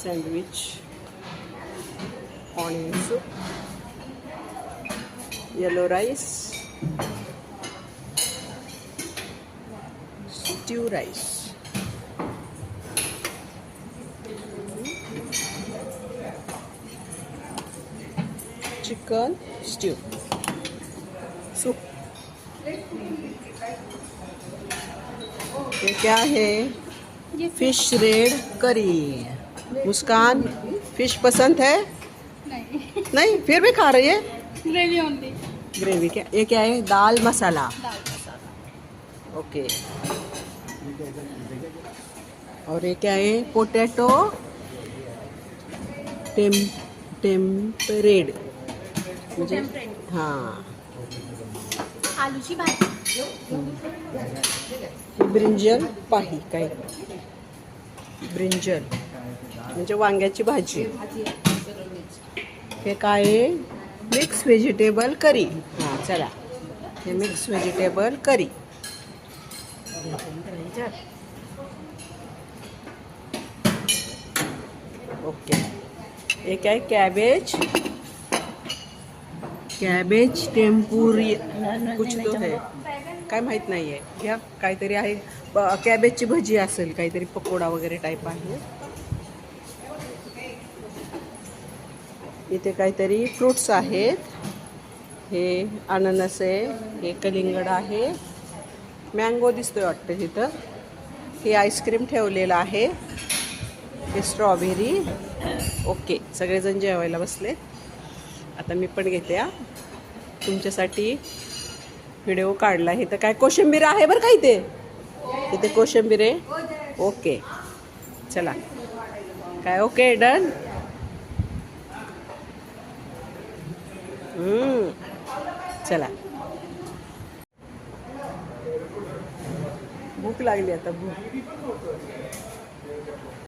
sandwich, onion soup, yellow rice, stew rice. Chicken stew. Soup. ये क्या है? Fish red करी. मुस्कान fish पसंद है? नहीं, नहीं, फिर भी खा रही है. Gravy only. ग्रेवी क्या? ये क्या है? दाल मसाला. दाल मसाला. ओके. और ये क्या है? Potato tempered. म्हणजे हां. आलूची भाजी. ब्रिंजल पाही काय? ब्रिंजल म्हणजे वांग्याची भाजी. हे काय आहे? मिक्स व्हेजिटेबल करी. हां चला, हे मिक्स व्हेजिटेबल करी. ओके. हे काय? कॅबेज टेम्पुरी कुछ तो है, काय माहीत नाही आहे. घ्या, काहीतरी आहे. कॅबेजची भजी असेल, काहीतरी पकोडा वगैरे टाईप आहे. इथे काहीतरी फ्रूट्स आहेत. हे अननस आहे, हे कलिंगड आहे, मँगो दिसतोय वाटतं तिथं. हे आईस्क्रीम ठेवलेलं आहे, हे स्ट्रॉबेरी. ओके, सगळेजण जेवायला बसले. आता मी पण घेते. तुमच्यासाठी व्हिडिओ काढला. इथं काय कोशिंबीर आहे बरं का. इथे कोशिंबीर आहे. ओके चला. काय ओके डन. चला, भूक लागली आता. भूक